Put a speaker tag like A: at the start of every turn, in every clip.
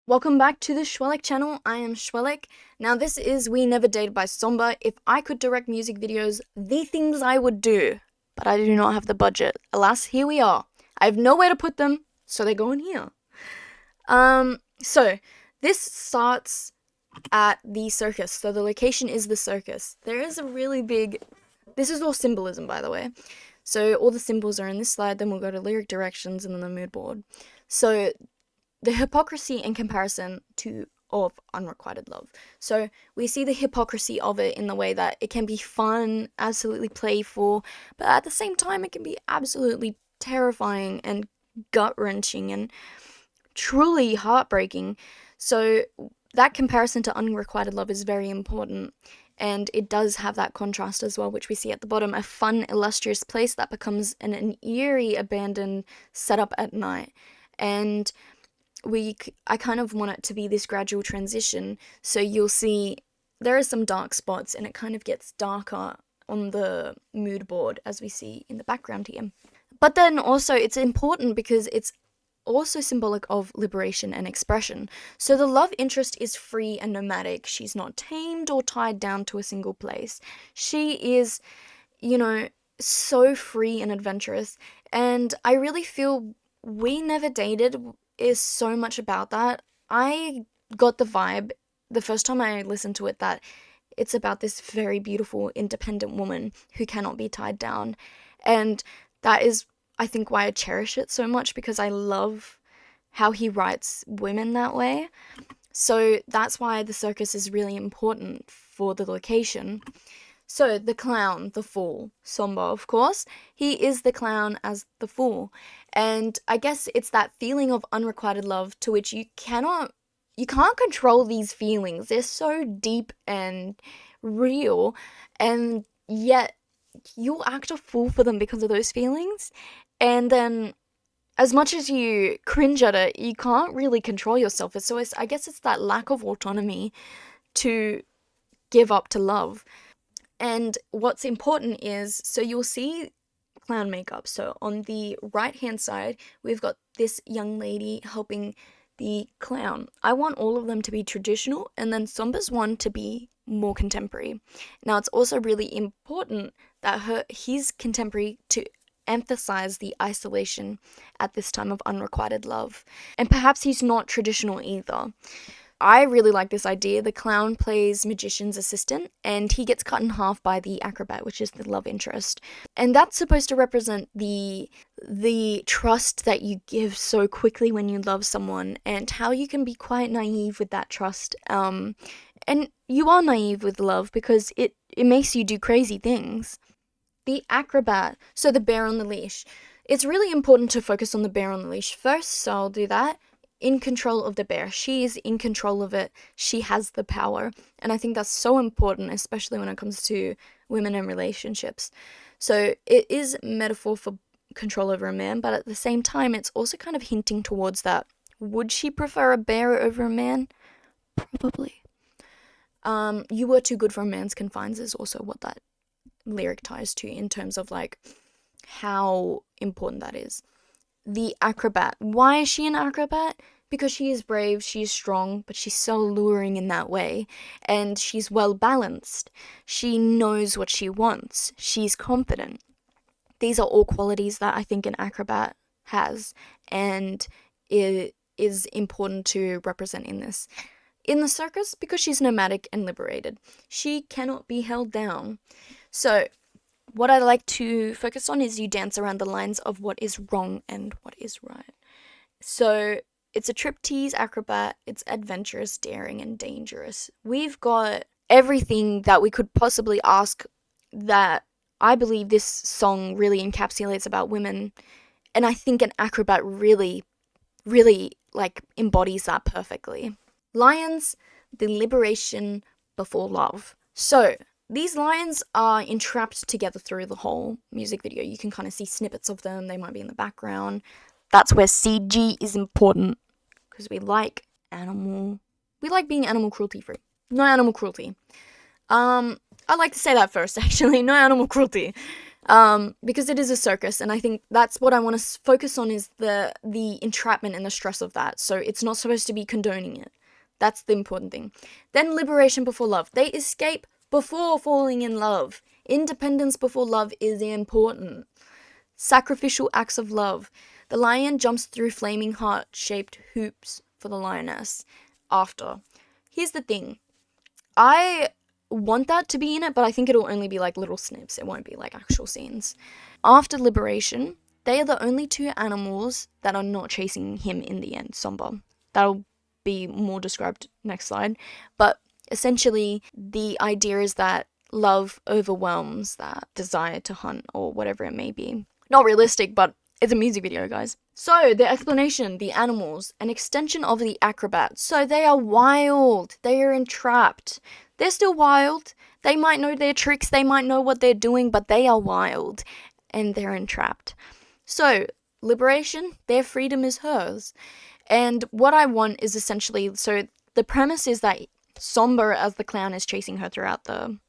A: Welcome back to the Schwellick channel. I am Schwellick. Now this is We Never Dated by Somba. If I could direct music videos, the things I would do. But I do not have the budget. Alas, here we are. I have nowhere to put them, so they go in here. So this starts at the circus. So the location is the circus. There is a really big... This is all symbolism, by the way. So all the symbols are in this slide, then we'll go to lyric directions and then the mood board. So the hypocrisy in comparison of unrequited love. So we see the hypocrisy of it in the way that it can be fun, absolutely playful, but at the same time it can be absolutely terrifying and gut-wrenching and truly heartbreaking. So that comparison to unrequited love is very important. And it does have that contrast as well, which we see at the bottom, a fun, illustrious place that becomes an eerie, abandoned setup at night. And I kind of want it to be this gradual transition, so you'll see there are some dark spots and it kind of gets darker on the mood board as we see in the background here. But then also it's important because it's also symbolic of liberation and expression. So the love interest is free and nomadic. She's not tamed or tied down to a single place. She is, so free and adventurous. And I really feel We Never Dated is so much about that. I got the vibe the first time I listened to it that it's about this very beautiful, independent woman who cannot be tied down. And that is, I think, why I cherish it so much, because I love how he writes women that way. So that's why the circus is really important for the location. So the clown, the fool, Somba, of course, he is the clown as the fool. And I guess it's that feeling of unrequited love to which you can't control these feelings. They're so deep and real, and yet you'll act a fool for them because of those feelings. And then as much as you cringe at it, you can't really control yourself. So I guess it's that lack of autonomy to give up to love. And what's important is, so you'll see clown makeup. So on the right hand side, we've got this young lady helping the clown. I want all of them to be traditional, and then Somba's one to be more contemporary. Now it's also really important that he's contemporary to emphasize the isolation at this time of unrequited love. And perhaps he's not traditional either. I really like this idea. The clown plays magician's assistant, and he gets cut in half by the acrobat, which is the love interest. And that's supposed to represent the trust that you give so quickly when you love someone, and how you can be quite naive with that trust. And you are naive with love because it makes you do crazy things. The acrobat, so the bear on the leash. It's really important to focus on the bear on the leash first, so I'll do that. In control of the bear. She is in control of it. She has the power. And I think that's so important, especially when it comes to women and relationships. So it is metaphor for control over a man, but at the same time, it's also kind of hinting towards that. Would she prefer a bear over a man? Probably. You were too good for a man's confines is also what that lyric ties to in terms of like how important that is. The acrobat. Why is she an acrobat? Because she is brave, she is strong, but she's so alluring in that way. And she's well balanced. She knows what she wants. She's confident. These are all qualities that I think an acrobat has, and it is important to represent in this. In the circus, because she's nomadic and liberated. She cannot be held down. So what I like to focus on is you dance around the lines of what is wrong and what is right. So it's a trapeze acrobat, it's adventurous, daring, and dangerous. We've got everything that we could possibly ask that I believe this song really encapsulates about women. And I think an acrobat really, really embodies that perfectly. Lions, the liberation before love. So these lions are entrapped together through the whole music video. You can kind of see snippets of them. They might be in the background. That's where CG is important, because we like being animal cruelty free. No animal cruelty. I like to say that first, actually. No animal cruelty. because it is a circus, and I think that's what I want to focus on, is the entrapment and the stress of that. So it's not supposed to be condoning it. That's the important thing. Then liberation before love. They escape before falling in love. Independence before love is important. Sacrificial acts of love. The lion jumps through flaming heart-shaped hoops for the lioness after. Here's the thing. I want that to be in it, but I think it'll only be like little snips. It won't be like actual scenes. After liberation, they are the only two animals that are not chasing him in the end. Somber. That'll be more described next slide. But essentially, the idea is that love overwhelms that desire to hunt or whatever it may be. Not realistic, but it's a music video, guys. So, the explanation, the animals, an extension of the acrobats. So, they are wild. They are entrapped. They're still wild. They might know their tricks. They might know what they're doing, but they are wild. And they're entrapped. So, liberation, their freedom is hers. And what I want is essentially, so the premise is that Somber as the clown is chasing her throughout the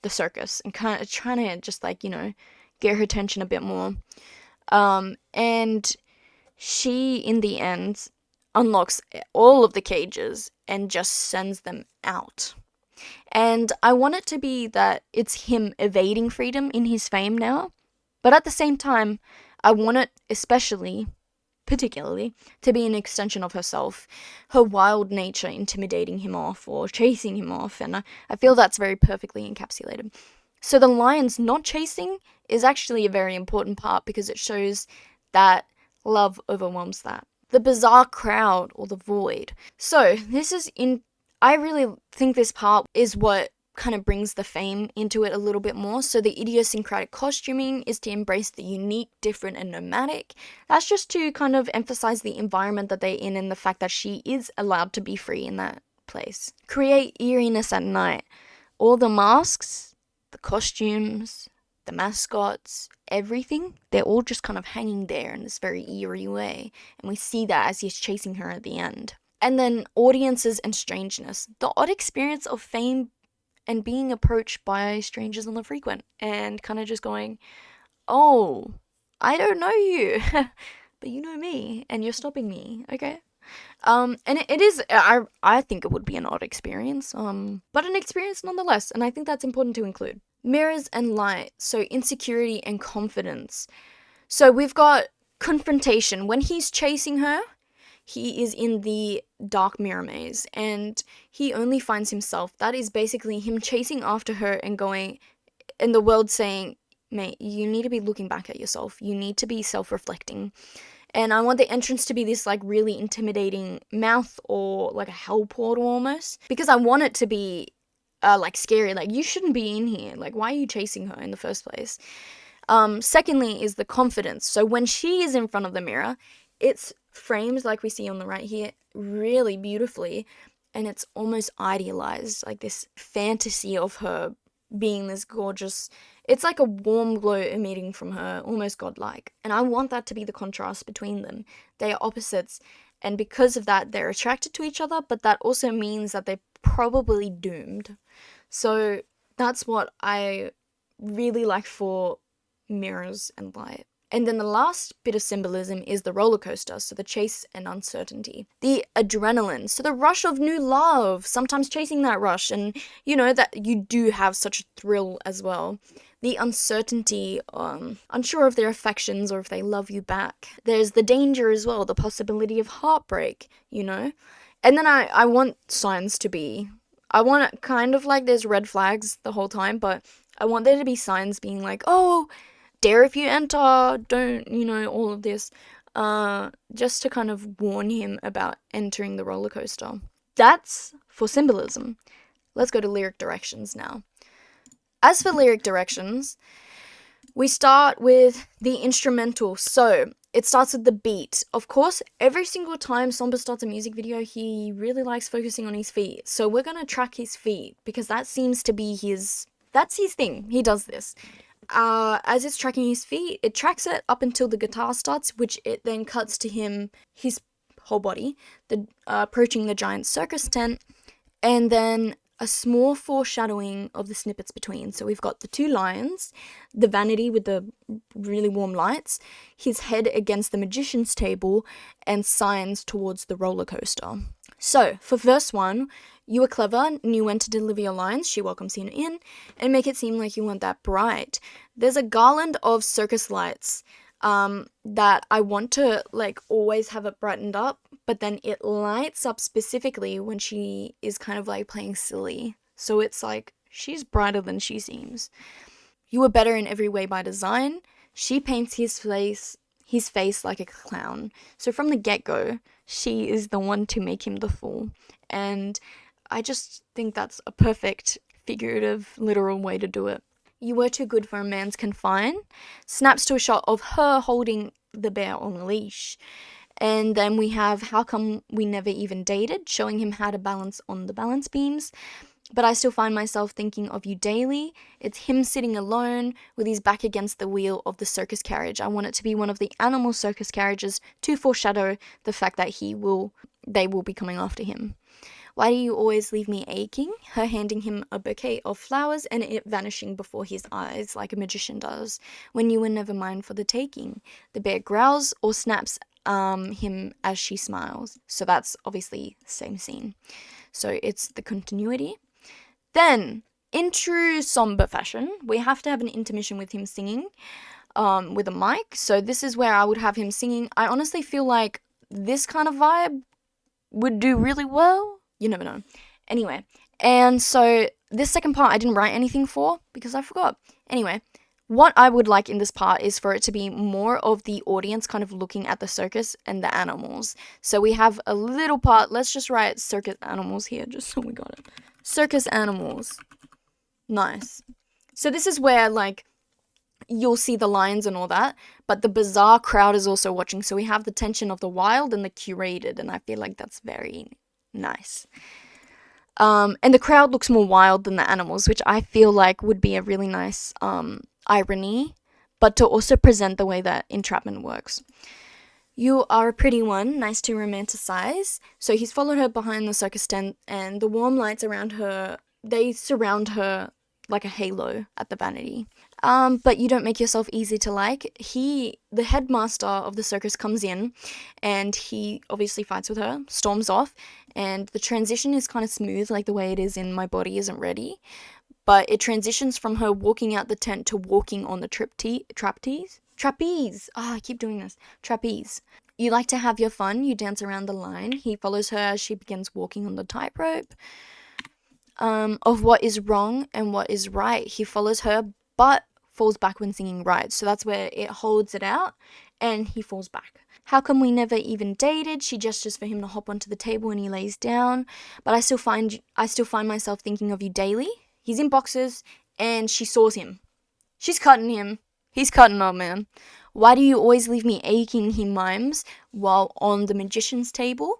A: circus and kind of trying to just like, get her attention a bit more. And she, in the end, unlocks all of the cages and just sends them out. And I want it to be that it's him evading freedom in his fame now. But at the same time, I want it particularly, to be an extension of herself, her wild nature intimidating him off or chasing him off, and I feel that's very perfectly encapsulated. So the lion's not chasing is actually a very important part because it shows that love overwhelms that. The bizarre crowd or the void. So I really think this part is what kind of brings the fame into it a little bit more. So the idiosyncratic costuming is to embrace the unique, different, and nomadic. That's just to kind of emphasize the environment that they're in and the fact that she is allowed to be free in that place. Create eeriness at night. All the masks, the costumes, the mascots, everything, they're all just kind of hanging there in this very eerie way. And we see that as he's chasing her at the end. And then audiences and strangeness. The odd experience of fame and being approached by strangers on the frequent and kind of just going, oh, I don't know you, but you know me and you're stopping me, okay? And it is, I think it would be an odd experience, but an experience nonetheless, and I think that's important to include. Mirrors and light, so insecurity and confidence. So we've got confrontation. When he's chasing her, he is in the dark mirror maze and he only finds himself. That is basically him chasing after her and going, and the world saying, mate, you need to be looking back at yourself. You need to be self-reflecting. And I want the entrance to be this like really intimidating mouth or like a hell portal almost, because I want it to be like scary. Like, you shouldn't be in here. Like, why are you chasing her in the first place? Secondly is the confidence. So when she is in front of the mirror, it's framed like we see on the right here really beautifully, and it's almost idealized, like this fantasy of her being this gorgeous, it's like a warm glow emitting from her, almost godlike. And I want that to be the contrast between them. They are opposites, and because of that they're attracted to each other, but that also means that they're probably doomed. So that's what I really like for mirrors and light. And then the last bit of symbolism is the roller coaster, so the chase and uncertainty. The adrenaline, so the rush of new love, sometimes chasing that rush, and that you do have such a thrill as well. The uncertainty, unsure of their affections or if they love you back. There's the danger as well, the possibility of heartbreak, And then I want signs to be, I want it kind of like there's red flags the whole time, but I want there to be signs being like, oh, dare if you enter, don't, all of this, just to kind of warn him about entering the roller coaster. That's for symbolism. Let's go to lyric directions now. As for lyric directions, we start with the instrumental. So it starts with the beat. Of course, every single time Somber starts a music video, he really likes focusing on his feet. So we're going to track his feet because that seems to be that's his thing. He does this. As it's tracking his feet, it tracks it up until the guitar starts, which it then cuts to his whole body, approaching the giant circus tent, and then a small foreshadowing of the snippets between. So we've got the two lions, the vanity with the really warm lights, his head against the magician's table, and signs towards the roller coaster. So, for verse 1, you were clever, knew when to deliver your lines, she welcomes you in, and make it seem like you weren't that bright. There's a garland of circus lights that I want to, like, always have it brightened up, but then it lights up specifically when she is kind of, like, playing silly. So it's like, she's brighter than she seems. You were better in every way by design. She paints his face like a clown. So from the get-go, she is the one to make him the fool. And I just think that's a perfect figurative, literal way to do it. You were too good for a man's confine. Snaps to a shot of her holding the bear on a leash. And then we have how come we never even dated, showing him how to balance on the balance beams. But I still find myself thinking of you daily. It's him sitting alone with his back against the wheel of the circus carriage. I want it to be one of the animal circus carriages to foreshadow the fact that they will be coming after him. Why do you always leave me aching? Her handing him a bouquet of flowers and it vanishing before his eyes like a magician does, when you were never mine for the taking. The bear growls or snaps him as she smiles. So that's obviously the same scene. So it's the continuity. Then, in true somber fashion, we have to have an intermission with him singing with a mic. So this is where I would have him singing. I honestly feel like this kind of vibe would do really well. You never know. Anyway, and so this second part I didn't write anything for because I forgot. Anyway, what I would like in this part is for it to be more of the audience kind of looking at the circus and the animals. So we have a little part, let's just write circus animals here just so we got it. Circus animals. Nice. So this is where, like, you'll see the lions and all that, but the bizarre crowd is also watching. So we have the tension of the wild and the curated, and I feel like that's very nice. And the crowd looks more wild than the animals, which I feel like would be a really nice irony, but to also present the way that entrapment works. You are a pretty one, nice to romanticize. So he's followed her behind the circus tent, and the warm lights around her, they surround her like a halo at the vanity. But you don't make yourself easy to like. The headmaster of the circus comes in, and he obviously fights with her, storms off, and the transition is kind of smooth, like the way it is in My Body Isn't Ready. But it transitions from her walking out the tent to walking on the trapeze. I keep doing this. Trapeze. You like to have your fun. You dance around the line. He follows her as she begins walking on the tightrope. Of what is wrong and what is right. He follows her, but falls back when singing right. So that's where it holds it out, and he falls back. How come we never even dated? She gestures for him to hop onto the table and he lays down. But I still find myself thinking of you daily. He's in boxes, and she saws him. She's cutting him. He's cutting her, man. Why do you always leave me aching, he mimes, while on the magician's table?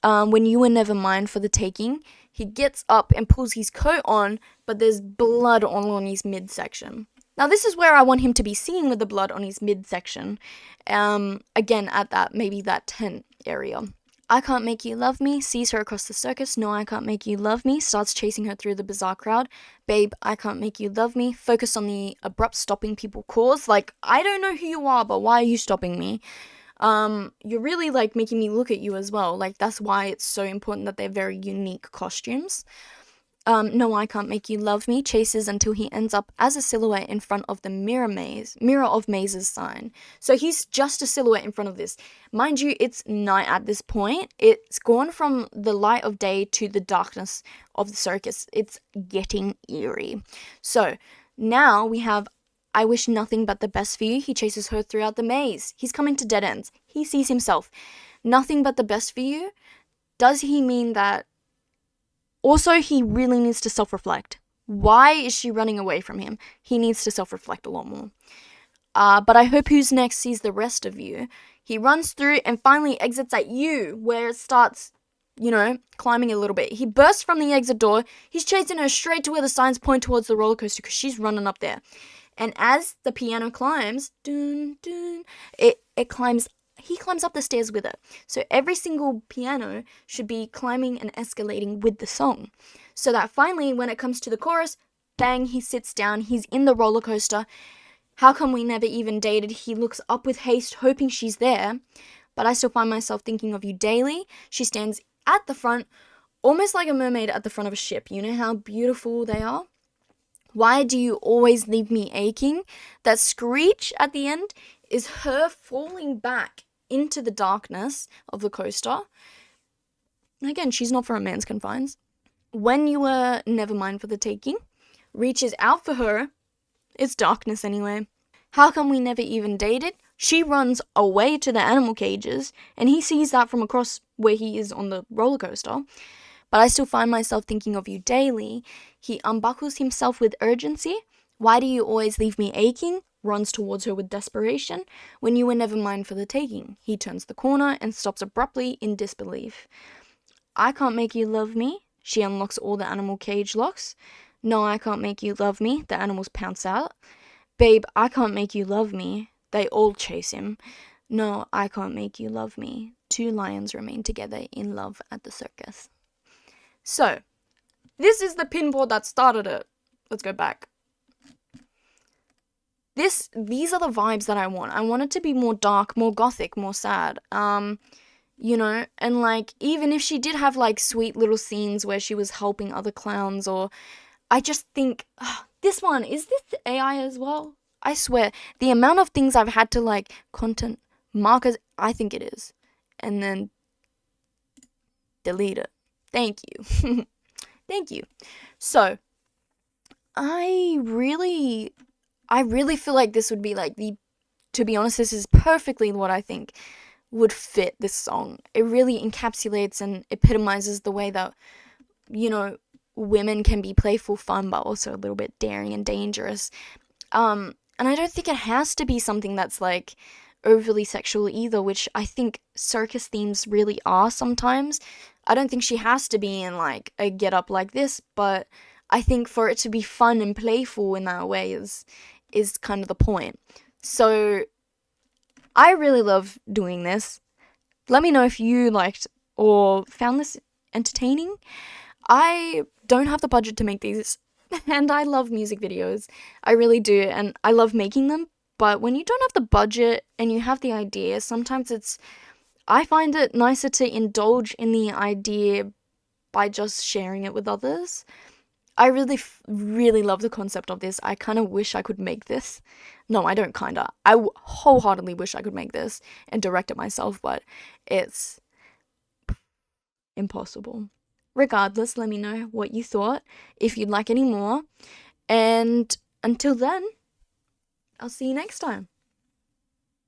A: When you were never mine for the taking. He gets up and pulls his coat on, but there's blood all on his midsection. Now, this is where I want him to be singing with the blood on his midsection. Again, at that tent area. I can't make you love me, sees her across the circus. No, I can't make you love me, starts chasing her through the bizarre crowd. Babe, I can't make you love me. Focus on the abrupt stopping people cause. Like, I don't know who you are, but why are you stopping me? You're really, like, making me look at you as well. Like, that's why it's so important that they're very unique costumes. No, I can't make you love me, chases until he ends up as a silhouette in front of the mirror of mazes sign. So he's just a silhouette in front of this. Mind you, it's night at this point. It's gone from the light of day to the darkness of the circus. It's getting eerie. So now we have I wish nothing but the best for you. He chases her throughout the maze. He's coming to dead ends. He sees himself. Nothing but the best for you? Does he mean that? Also, he really needs to self-reflect. Why is she running away from him? He needs to self-reflect a lot more. But I hope Who's Next sees the rest of you. He runs through and finally exits at you, where it starts, climbing a little bit. He bursts from the exit door. He's chasing her straight to where the signs point towards the roller coaster because she's running up there. And as the piano climbs, dun, dun, it climbs he climbs up the stairs with it. So every single piano should be climbing and escalating with the song. So that finally, when it comes to the chorus, bang, he sits down, he's in the roller coaster. How come we never even dated? He looks up with haste, hoping she's there. But I still find myself thinking of you daily. She stands at the front, almost like a mermaid at the front of a ship. You know how beautiful they are? Why do you always leave me aching? That screech at the end is her falling back into the darkness of the coaster. And again, she's not for a man's confines. When you were never mine for the taking, reaches out for her. It's darkness anyway. How come we never even dated? She runs away to the animal cages, and he sees that from across where he is on the roller coaster. But I still find myself thinking of you daily. He unbuckles himself with urgency. Why do you always leave me aching? Runs towards her with desperation. When you were never mine for the taking. He turns the corner and stops abruptly in disbelief. I can't make you love me. She unlocks all the animal cage locks. No, I can't make you love me. The animals pounce out. Babe, I can't make you love me. They all chase him. No, I can't make you love me. Two lions remain together in love at the circus. So, this is the pinboard that started it. Let's go back. These are the vibes that I want. I want it to be more dark, more gothic, more sad. You know, and like, even if she did have like sweet little scenes where she was helping other clowns, or I just think, this one, is this AI as well? I swear, the amount of things I've had to like, content markers, I think it is. And then delete it. Thank you. Thank you. So, I really feel like this would be like to be honest, this is perfectly what I think would fit this song. It really encapsulates and epitomizes the way that, you know, women can be playful, fun, but also a little bit daring and dangerous. And I don't think it has to be something that's like overly sexual either, which I think circus themes really are sometimes. I don't think she has to be in like a get up like this, but I think for it to be fun and playful in that way is kind of the point. So I really love doing this. Let me know if you liked or found this entertaining. I don't have the budget to make these, and I love music videos. I really do, and I love making them. But when you don't have the budget and you have the idea, sometimes I find it nicer to indulge in the idea by just sharing it with others. I really, really love the concept of this. I kind of wish I could make this. No, I don't kinda. I wholeheartedly wish I could make this and direct it myself, but it's impossible. Regardless, let me know what you thought, if you'd like any more. And until then, I'll see you next time.